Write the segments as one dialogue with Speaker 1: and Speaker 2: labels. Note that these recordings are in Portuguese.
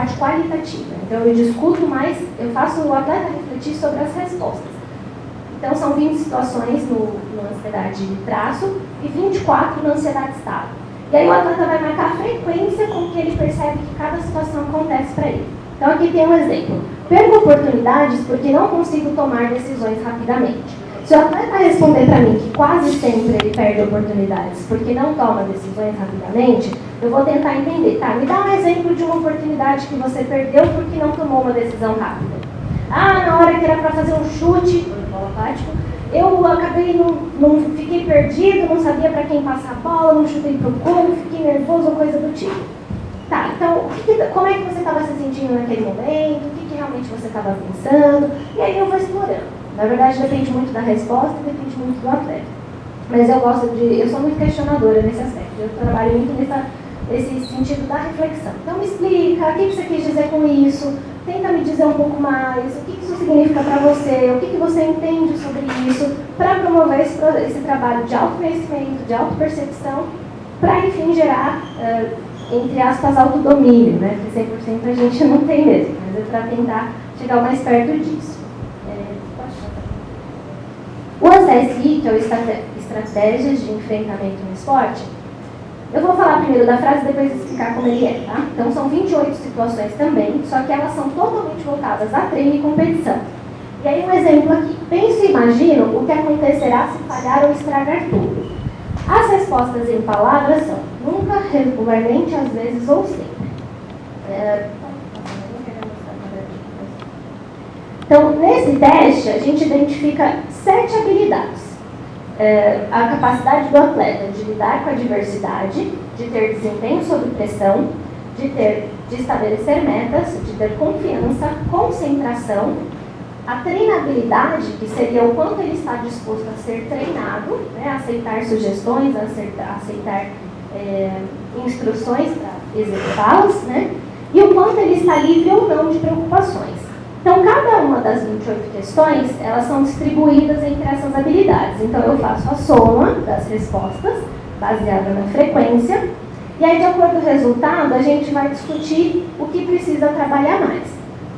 Speaker 1: parte qualitativa. Então eu discuto mais, eu faço o atleta refletir sobre as respostas. Então são 20 situações na ansiedade de traço e 24 na ansiedade estável. E aí o atleta vai marcar a frequência com que ele percebe que cada situação acontece para ele. Então aqui tem um exemplo. Perco oportunidades porque não consigo tomar decisões rapidamente. Se o atleta responder para mim que quase sempre ele perde oportunidades porque não toma decisões rapidamente, eu vou tentar entender. Tá, me dá um exemplo de uma oportunidade que você perdeu porque não tomou uma decisão rápida. Ah, na hora que era para fazer um chute, eu acabei, não fiquei perdido, não sabia para quem passar a bola, não chutei pro gol, fiquei nervoso ou coisa do tipo. Tá, então, como é que você estava se sentindo naquele momento? O que realmente você estava pensando? E aí eu vou explorando. Na verdade, depende muito da resposta e depende muito do atleta. Mas eu sou muito questionadora nesse aspecto. Eu trabalho muito nesse sentido da reflexão. Então, me explica, o que você quis dizer com isso? Tenta me dizer um pouco mais, o que isso significa para você, o que você entende sobre isso, para promover esse trabalho de autoconhecimento, de autopercepção, para, enfim, gerar, entre aspas, autodomínio, né? Que 100% a gente não tem mesmo, mas é para tentar chegar o mais perto disso. O ASI, que é o Estratégias de Enfrentamento no Esporte, eu vou falar primeiro da frase e depois explicar como ele é, tá? Então são 28 situações também, só que elas são totalmente voltadas a treino e competição. E aí um exemplo aqui. Penso e imagino o que acontecerá se falhar ou estragar tudo. As respostas em palavras são nunca, regularmente, às vezes ou sempre. Então, nesse teste, a gente identifica 7 habilidades. A capacidade do atleta de lidar com a adversidade, de ter desempenho sob pressão, de estabelecer metas, de ter confiança, concentração, a treinabilidade, que seria o quanto ele está disposto a ser treinado, né, a aceitar sugestões, a aceitar instruções para executá-las, né, e o quanto ele está livre ou não de preocupações. Então, cada uma das 28 questões, elas são distribuídas entre essas habilidades. Então, eu faço a soma das respostas, baseada na frequência, e aí, de acordo com o resultado, a gente vai discutir o que precisa trabalhar mais.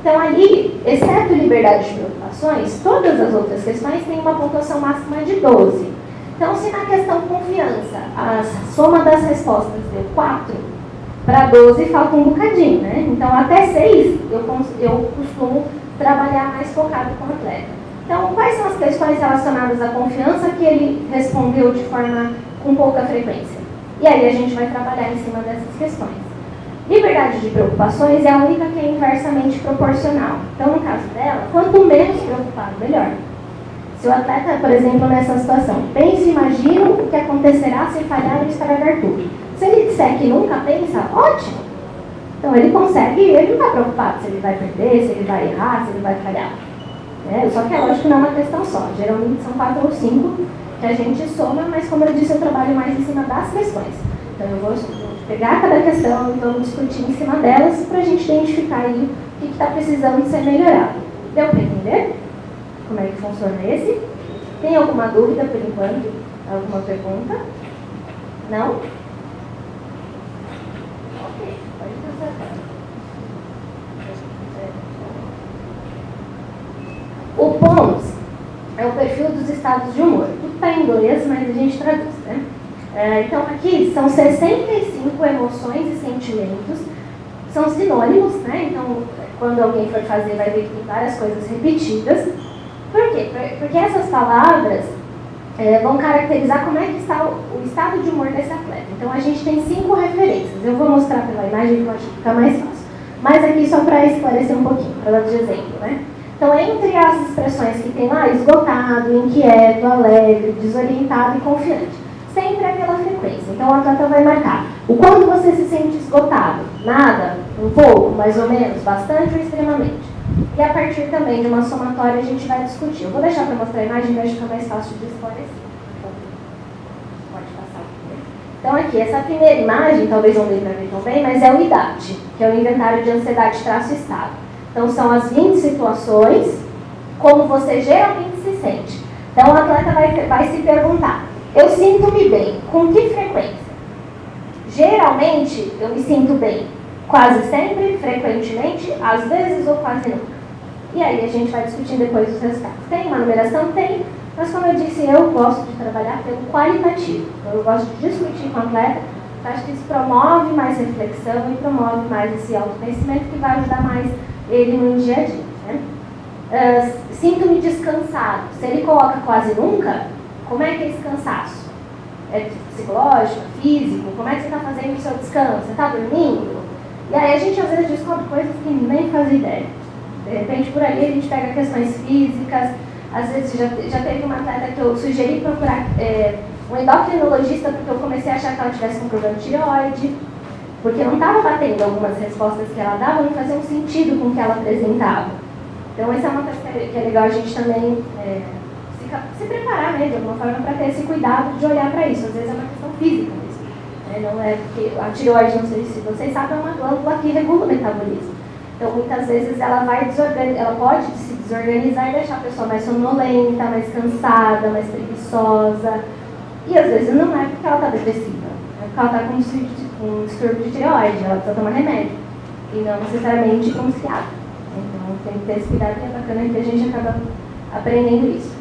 Speaker 1: Então, ali, exceto liberdade de preocupações, todas as outras questões têm uma pontuação máxima de 12. Então, se na questão confiança, a soma das respostas deu 4, para 12 falta um bocadinho, né? Então, até 6 eu costumo trabalhar mais focado com o atleta. Então, quais são as questões relacionadas à confiança que ele respondeu de forma com pouca frequência? E aí a gente vai trabalhar em cima dessas questões. Liberdade de preocupações é a única que é inversamente proporcional. Então, no caso dela, quanto menos preocupado, melhor. Se o atleta, por exemplo, nessa situação, pensa e imagina o que acontecerá se falhar ou estragar tudo. Se ele disser que nunca pensa, ótimo. Então ele consegue, ele não está preocupado se ele vai perder, se ele vai errar, se ele vai falhar. Só que é lógico que não é uma questão só. Geralmente são 4 ou 5 que a gente soma, mas como eu disse, eu trabalho mais em cima das questões. Então eu vou pegar cada questão e vamos discutir em cima delas para a gente identificar aí o que está precisando ser melhorado. Deu para entender como é que funciona esse? Tem alguma dúvida por enquanto? Alguma pergunta? Não? O POMS é o perfil dos estados de humor. Tudo está em inglês, mas a gente traduz, né? Então, aqui são 65 emoções e sentimentos. São sinônimos, né? Então, quando alguém for fazer, vai ver que tem várias coisas repetidas. Por quê? Porque essas palavras vão caracterizar como é que está o estado de humor desse atleta. Então, a gente tem 5 referências. Eu vou mostrar pela imagem que eu acho que fica mais fácil. Mas aqui só para esclarecer um pouquinho, para dar de exemplo, né? Então, entre as expressões que tem lá, esgotado, inquieto, alegre, desorientado e confiante. Sempre aquela frequência. Então, o atleta vai marcar o quanto você se sente esgotado. Nada, um pouco, mais ou menos, bastante ou extremamente. E a partir também de uma somatória a gente vai discutir. Eu vou deixar para mostrar a imagem, mas fica mais fácil de esclarecer. Pode passar aqui. Então, aqui, essa primeira imagem, talvez não dê para ver tão bem, mas é o IDAT, que é o Inventário de Ansiedade-Estado. Então, são as 20 situações, como você geralmente se sente. Então, o atleta vai se perguntar, eu sinto-me bem, com que frequência? Geralmente, eu me sinto bem quase sempre, frequentemente, às vezes ou quase nunca. E aí a gente vai discutindo depois os resultados. Tem uma numeração? Tem, mas como eu disse, eu gosto de trabalhar pelo qualitativo. Então, eu gosto de discutir com o atleta, acho que isso promove mais reflexão e promove mais esse autoconhecimento que vai ajudar mais ele no dia a dia. Né? Sinto-me descansado. Se ele coloca quase nunca, como é que é esse cansaço? É psicológico, físico? Como é que você está fazendo o seu descanso? Você está dormindo? E aí a gente às vezes descobre coisas que nem faz ideia. De repente por ali a gente pega questões físicas. Às vezes já teve uma atleta que eu sugeri procurar um endocrinologista porque eu comecei a achar que ela tivesse um problema de tireoide, porque não estava batendo algumas respostas que ela dava, não faziam sentido com o que ela apresentava. Então essa é uma coisa que é legal a gente também se preparar, né, de alguma forma para ter esse cuidado de olhar para isso. Às vezes é uma questão física mesmo. Né? Não é porque a tireoide, não sei se vocês sabem, é uma glândula que regula o metabolismo. Então muitas vezes ela pode se desorganizar e deixar a pessoa mais sonolenta, mais cansada, mais preguiçosa. E às vezes não é porque ela está depressiva, é porque ela está com um distúrbio de tireoide, ela precisa tomar remédio. E não necessariamente com um ciático. Então tem que ter esse cuidado, que é bacana que a gente acaba aprendendo isso.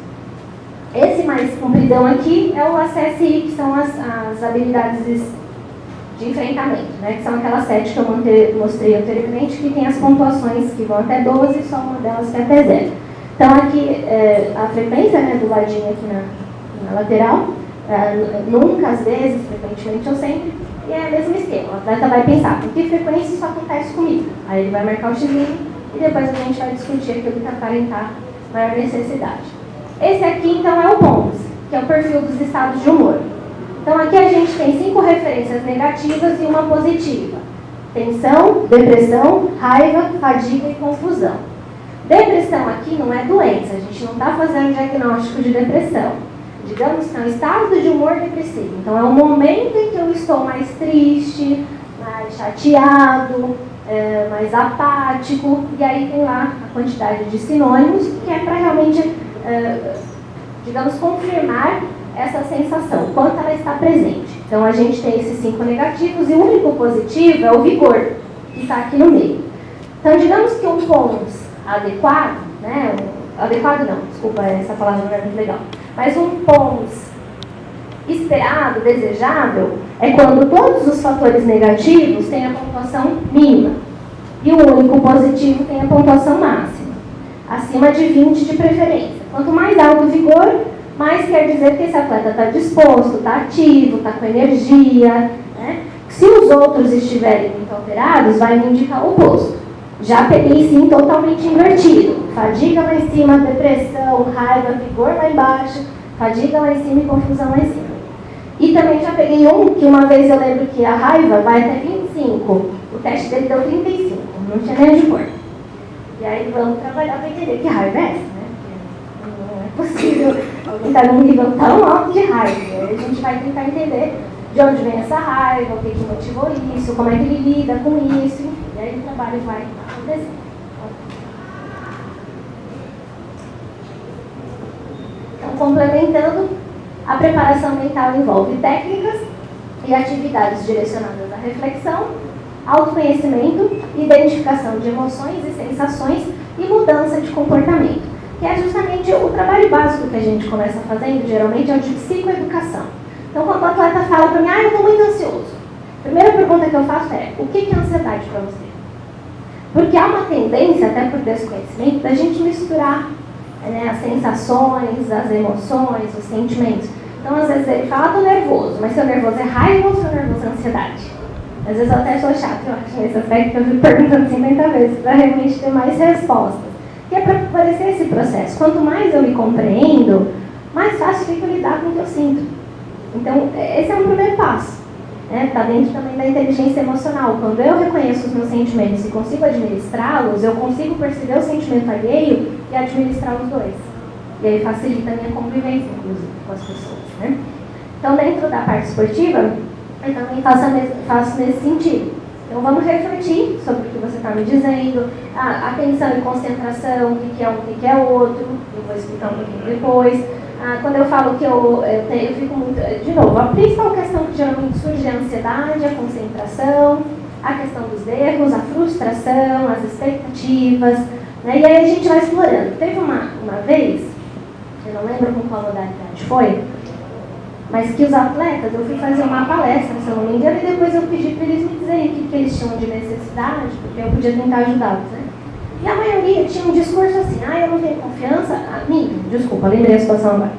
Speaker 1: Esse mais compridão aqui é o ACSI, que são as habilidades de enfrentamento, né? Que são aquelas 7 que eu mostrei anteriormente, que tem as pontuações que vão até 12 e só uma delas que é até 0. Então aqui a frequência, né, do ladinho aqui na lateral, nunca, às vezes, frequentemente ou sempre, e é o mesmo esquema. O atleta vai pensar, com que frequência isso acontece comigo? Aí ele vai marcar o xizinho e depois a gente vai discutir aquilo que aparentar maior necessidade. Esse aqui, então, é o POMS, que é o perfil dos estados de humor. Então, aqui a gente tem 5 referências negativas e uma positiva. Tensão, depressão, raiva, fadiga e confusão. Depressão aqui não é doença, a gente não está fazendo diagnóstico de depressão. Digamos que é um estado de humor depressivo. Então, é um momento em que eu estou mais triste, mais chateado, mais apático. E aí tem lá a quantidade de sinônimos, que é para realmente, digamos, confirmar essa sensação, quanto ela está presente. Então, a gente tem esses 5 negativos e o único positivo é o vigor, que está aqui no meio. Então, digamos que um POMS adequado, né? Adequado não, desculpa, essa palavra não é muito legal. Mas um POMS esperado, desejável, é quando todos os fatores negativos têm a pontuação mínima e o único positivo tem a pontuação máxima, acima de 20 de preferência. Quanto mais alto o vigor, mais quer dizer que esse atleta está disposto, está ativo, está com energia. Né? Se os outros estiverem muito alterados, vai me indicar o oposto. Já peguei sim totalmente invertido. Fadiga lá em cima, depressão, raiva, vigor lá embaixo, fadiga lá em cima e confusão lá em cima. E também já peguei um que uma vez eu lembro que a raiva vai até 25. O teste dele deu 35, não tinha nem de cor. E aí vamos trabalhar para entender que raiva é essa, né? Não é possível alguém estar num nível tão alto de raiva. E aí a gente vai tentar entender de onde vem essa raiva, o que motivou isso, como é que ele lida com isso, enfim. E aí o trabalho vai acontecer. Então, complementando, a preparação mental envolve técnicas e atividades direcionadas à reflexão, autoconhecimento, identificação de emoções e sensações e mudança de comportamento, que é justamente o trabalho básico que a gente começa fazendo, geralmente, é o de psicoeducação. Então, quando o atleta fala para mim, eu estou muito ansioso, a primeira pergunta que eu faço é, o que é ansiedade para você? Porque há uma tendência, até por desconhecimento, da gente misturar as sensações, as emoções, os sentimentos. Então, às vezes ele fala, estou nervoso, mas seu nervoso é raiva ou seu nervoso é ansiedade? Às vezes eu até sou chata, eu acho, nesse aspecto, que eu fico perguntando 50 vezes para realmente ter mais respostas. Que é para favorecer esse processo. Quanto mais eu me compreendo, mais fácil fica lidar com o que eu sinto. Então, esse é um primeiro passo. Está dentro também da inteligência emocional. Quando eu reconheço os meus sentimentos e consigo administrá-los, eu consigo perceber o sentimento alheio e administrar os dois. E aí facilita a minha convivência, inclusive, com as pessoas. Né? Então, dentro da parte esportiva, eu também faço nesse sentido. Então, vamos refletir sobre o que você está me dizendo, a atenção e concentração, o que é um, o que é outro, eu vou explicar um pouquinho depois. Quando eu falo que eu fico muito... De novo, a principal questão que geralmente surge é a ansiedade, a concentração, a questão dos erros, a frustração, as expectativas, né? E aí a gente vai explorando. Teve uma vez, eu não lembro com qual modalidade foi, mas que os atletas, eu fui fazer uma palestra, se eu não me engano, e depois eu pedi para eles me dizerem o que eles tinham de necessidade, porque eu podia tentar ajudá-los, né? E a maioria tinha um discurso assim, eu não tenho confiança, desculpa, lembrei a situação agora.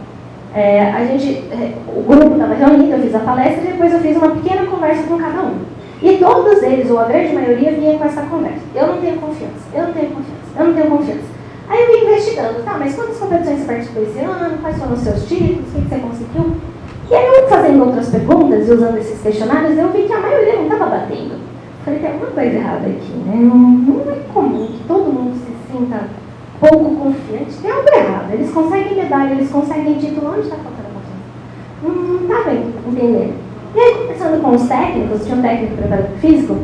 Speaker 1: O grupo estava reunido, eu fiz a palestra e depois eu fiz uma pequena conversa com cada um. E todos eles, ou a grande maioria, vinha com essa conversa. Eu não tenho confiança, eu não tenho confiança, eu não tenho confiança. Aí eu ia investigando, mas quantas competições você participou esse ano? Quais foram os seus títulos? O que você conseguiu? E aí eu fazendo outras perguntas e usando esses questionários, eu vi que a maioria não estava batendo. Falei, tem alguma coisa errada aqui, né? Não é comum que todo mundo se sinta pouco confiante. Tem algo errado. Eles conseguem medalha, eles conseguem título. Onde está faltando a confiança? Não está bem, entendendo. E aí, conversando com os técnicos, tinha um técnico preparador físico,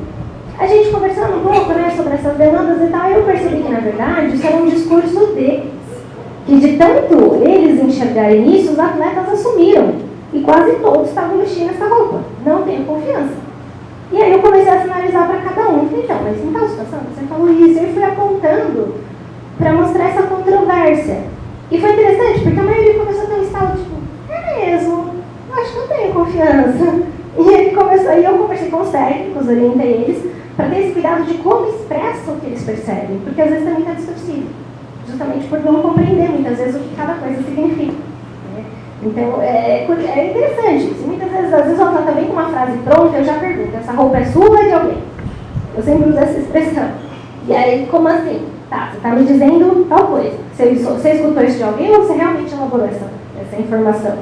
Speaker 1: a gente conversando um pouco, né, sobre essas demandas e tal, eu percebi que, na verdade, isso era um discurso deles. Que de tanto eles enxergarem isso, os atletas assumiram. E quase todos estavam vestindo essa roupa. Não tenho confiança. E aí eu comecei a sinalizar para cada um. Falei, então, mas em tal situação, você falou isso. E eu fui apontando para mostrar essa controvérsia. E foi interessante, porque a maioria começou a ter um estado, tipo, é mesmo, eu acho que eu tenho confiança. E ele começou, aí eu conversei com os técnicos, orientei eles, para ter esse cuidado de como expressam o que eles percebem. Porque às vezes também está distorcido. Justamente por não compreender muitas vezes o que cada coisa significa. Então, é interessante isso. Muitas vezes, às vezes, o atleta vem com uma frase pronta, eu já pergunto, essa roupa é sua ou é de alguém? Eu sempre uso essa expressão. E aí, como assim? Tá, você está me dizendo tal coisa. Você escutou isso de alguém ou você realmente elaborou essa informação?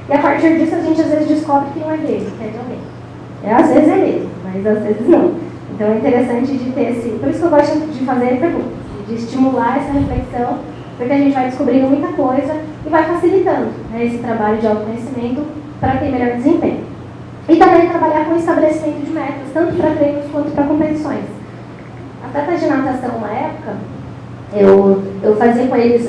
Speaker 1: E a partir disso, a gente às vezes descobre que não é dele, que é de alguém. Às vezes é mesmo, mas às vezes não. Então, é interessante de ter esse... Por isso que eu gosto de fazer perguntas, de estimular essa reflexão, porque a gente vai descobrindo muita coisa e vai facilitando, né, esse trabalho de autoconhecimento para ter melhor desempenho. E também trabalhar com o estabelecimento de metas, tanto para treinos quanto para competições. Atletas de natação, uma época, eu fazia com eles,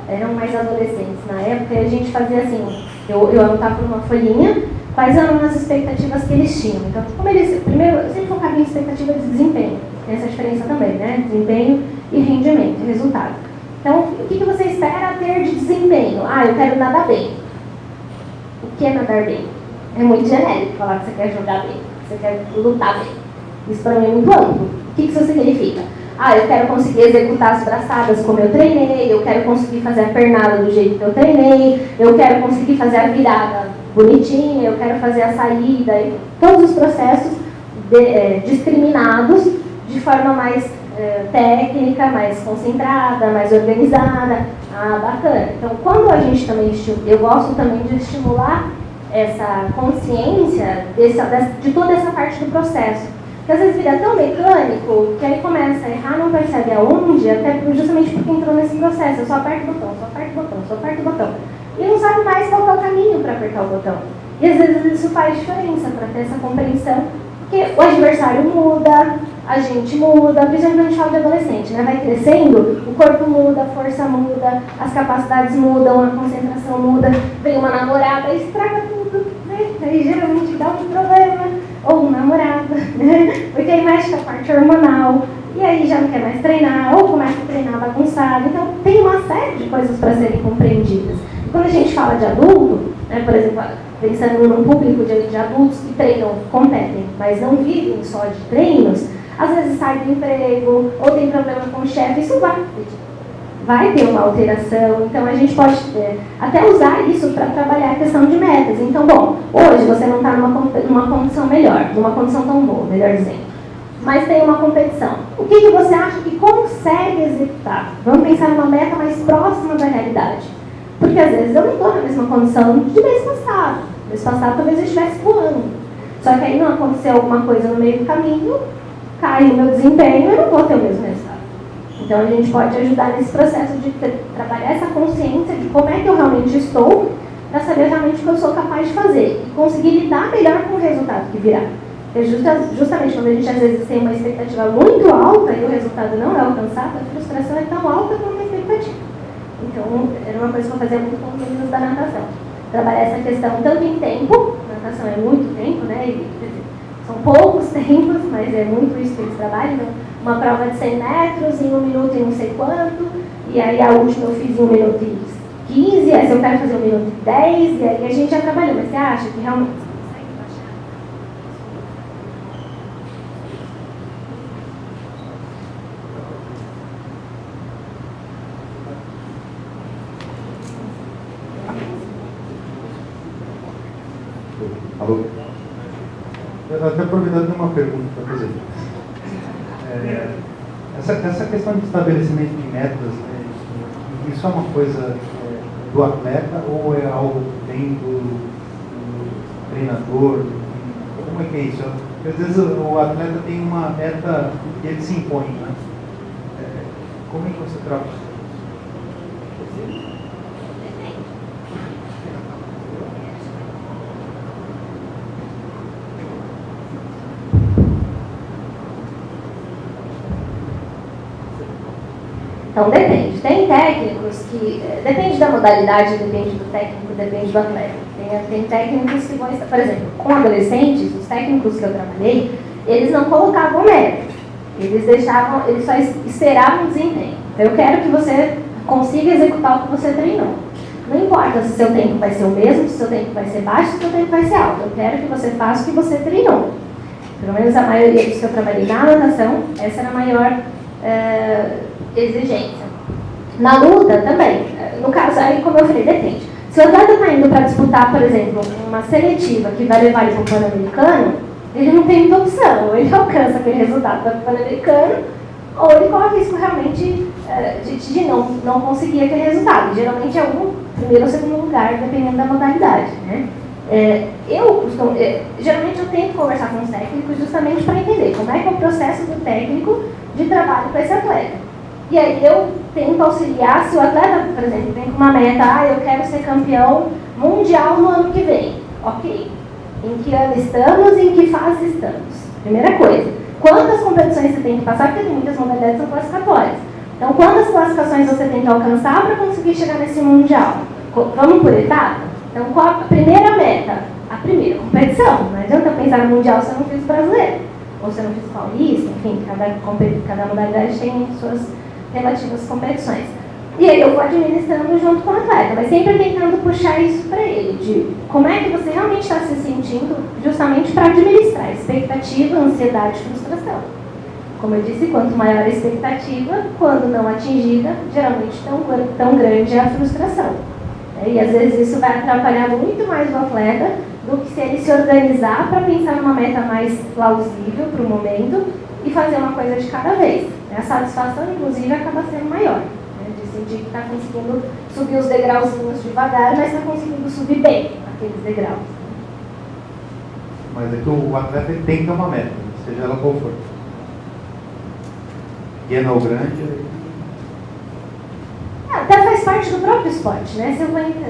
Speaker 1: eram mais adolescentes na época, e a gente fazia assim, eu anotava por uma folhinha quais eram as expectativas que eles tinham. Então, como eles, primeiro, eu sempre focava em expectativa de desempenho, tem essa diferença também, né, desempenho e rendimento, resultado. Então, o que você espera ter de desempenho? Eu quero nadar bem. O que é nadar bem? É muito genérico falar que você quer jogar bem, que você quer lutar bem. Isso para mim é muito amplo. O que isso significa? Eu quero conseguir executar as braçadas como eu treinei, eu quero conseguir fazer a pernada do jeito que eu treinei, eu quero conseguir fazer a virada bonitinha, eu quero fazer a saída, todos os processos discriminados de forma mais técnica, mais concentrada, mais organizada. Bacana. Então, quando a gente também, eu gosto também de estimular essa consciência de toda essa parte do processo. Porque às vezes vira tão mecânico que aí começa a errar, não percebe aonde, até justamente porque entrou nesse processo. Eu só aperto o botão, só aperto o botão, só aperto o botão. E não sabe mais qual é o caminho para apertar o botão. E às vezes isso faz diferença para ter essa compreensão, porque o adversário muda, a gente muda, principalmente quando a gente fala de adolescente, né? Vai crescendo, o corpo muda, a força muda, as capacidades mudam, a concentração muda, vem uma namorada e estraga tudo, né? Aí geralmente dá um problema, ou um namorado, né? Porque aí mexe com a parte hormonal, e aí já não quer mais treinar, ou começa a treinar bagunçado. Então tem uma série de coisas para serem compreendidas. E quando a gente fala de adulto, né, por exemplo, pensando num público de adultos que treinam, competem, mas não vivem só de treinos, às vezes sai do emprego, ou tem problema com o chefe, isso vai ter uma alteração. Então a gente pode até usar isso para trabalhar a questão de metas. Então, bom, hoje você não está numa condição melhor, numa condição tão boa, melhor dizendo, mas tem uma competição. O que você acha que consegue executar? Vamos pensar numa meta mais próxima da realidade. Porque às vezes eu não estou na mesma condição de mês passado. Mês passado talvez eu estivesse voando. Só que aí não aconteceu alguma coisa no meio do caminho, cai o meu desempenho e eu não vou ter o mesmo resultado. Então a gente pode ajudar nesse processo de trabalhar essa consciência de como é que eu realmente estou, para saber realmente o que eu sou capaz de fazer e conseguir lidar melhor com o resultado que virá. Porque justamente quando a gente às vezes tem uma expectativa muito alta e o resultado não é alcançado, a frustração é tão alta quanto a expectativa. Então, era uma coisa que eu fazia muito com os meninos da natação. Trabalhar essa questão tanto em tempo, natação é muito tempo, né? E, São poucos tempos, mas é muito isso que eles trabalham. Então, uma prova de 100 metros em 1 minuto e não sei quanto, e aí a última eu fiz em 1 minuto e 15, essa eu quero fazer 1 minuto e 10, e aí a gente já trabalhou. Mas você acha que realmente você consegue baixar?
Speaker 2: Alô? Até aproveitando uma pergunta para fazer. Essa questão de estabelecimento de metas, isso é uma coisa do atleta ou é algo que vem do treinador? Como é que é isso? Porque às vezes o atleta tem uma meta que ele se impõe, né? Como é que você trata isso?
Speaker 1: Então, depende. Tem técnicos que... depende da modalidade, depende do técnico, depende do atleta. Tem técnicos que vão... Por exemplo, com adolescentes, os técnicos que eu trabalhei, eles não colocavam meta. Eles só esperavam o desempenho. Eu quero que você consiga executar o que você treinou. Não importa se o seu tempo vai ser o mesmo, se o seu tempo vai ser baixo, se o seu tempo vai ser alto. Eu quero que você faça o que você treinou. Pelo menos a maioria dos que eu trabalhei na natação, essa era a maior... exigência. Na luta também, no caso, aí como eu falei, depende. Se o atleta está indo para disputar, por exemplo, uma seletiva que vai levar ele para o Pan-Americano, ele não tem muita opção. Ou ele alcança aquele resultado do Pan-Americano, ou ele corre risco realmente de não conseguir aquele resultado. Geralmente é um primeiro ou segundo lugar, dependendo da modalidade, né? Geralmente eu tento conversar com os técnicos justamente para entender como é que é o processo do técnico de trabalho com esse atleta. E aí eu tento auxiliar, se o atleta, por exemplo, vem com uma meta, eu quero ser campeão mundial no ano que vem. Ok. Em que ano estamos e em que fase estamos? Primeira coisa. Quantas competições você tem que passar? Porque tem muitas modalidades são classificatórias. Então, quantas classificações você tem que alcançar para conseguir chegar nesse mundial? Vamos por etapa? Então, qual a primeira meta? A primeira competição. Não adianta pensar no mundial se eu não fiz brasileiro. Ou se eu não fiz paulista, enfim, cada modalidade tem suas relativas competições. E aí eu vou administrando junto com o atleta, mas sempre tentando puxar isso para ele, de como é que você realmente está se sentindo, justamente para administrar expectativa, ansiedade e frustração. Como eu disse, quanto maior a expectativa, quando não atingida, geralmente tão grande é a frustração. E às vezes isso vai atrapalhar muito mais o atleta do que se ele se organizar para pensar numa meta mais plausível para o momento e fazer uma coisa de cada vez. A satisfação, inclusive, acaba sendo maior, né? De sentir que está conseguindo subir os degrauzinhos devagar, mas está conseguindo subir bem aqueles degraus.
Speaker 2: Mas é que o atleta tem que ter uma meta, seja ela qual for. Pequena ou grande.
Speaker 1: Até faz parte do próprio esporte, né?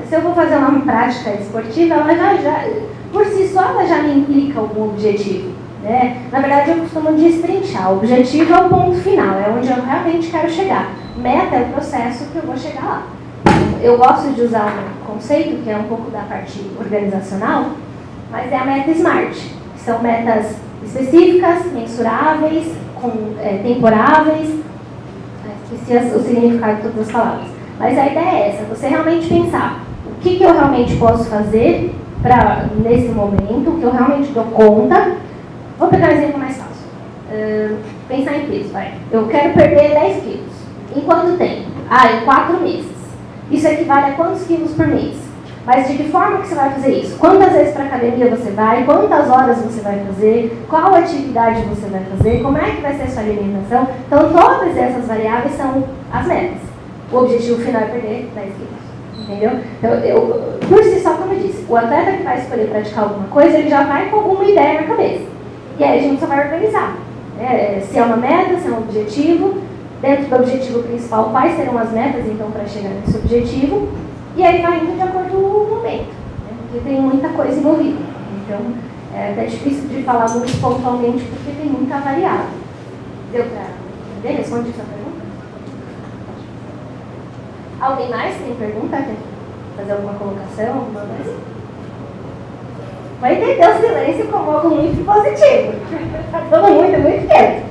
Speaker 1: Se eu vou fazer uma prática esportiva, ela já por si só, ela já me implica algum objetivo. Né? Na verdade, eu costumo destrinchar. O objetivo é o ponto final, é onde eu realmente quero chegar. Meta é o processo que eu vou chegar lá. Eu gosto de usar um conceito que é um pouco da parte organizacional, mas é a meta SMART, que são metas específicas, mensuráveis, temporáveis. Esqueci o significado de todas as palavras. Mas a ideia é essa, você realmente pensar o que eu realmente posso fazer nesse momento, o que eu realmente dou conta. Vou pegar um exemplo mais fácil. Pensar em peso, vai. Eu quero perder 10 quilos. Em quanto tempo? Em 4 meses. Isso equivale a quantos quilos por mês? Mas de que forma que você vai fazer isso? Quantas vezes para a academia você vai? Quantas horas você vai fazer? Qual atividade você vai fazer? Como é que vai ser a sua alimentação? Então, todas essas variáveis são as metas. O objetivo final é perder 10 quilos. Entendeu? Então, por si só, como eu disse, o atleta que vai escolher praticar alguma coisa, ele já vai com alguma ideia na cabeça. E aí a gente só vai organizar. Se é uma meta, se é um objetivo, dentro do objetivo principal, quais serão as metas, então, para chegar nesse objetivo, e aí vai indo de acordo com o momento, né? Porque tem muita coisa envolvida. Então, é até difícil de falar muito pontualmente, porque tem muita variável. Deu para entender? Responde essa pergunta? Alguém mais tem pergunta? Quer fazer alguma colocação? Alguma coisa? vai entender o silêncio como algo muito positivo. Está todo mundo muito quieto.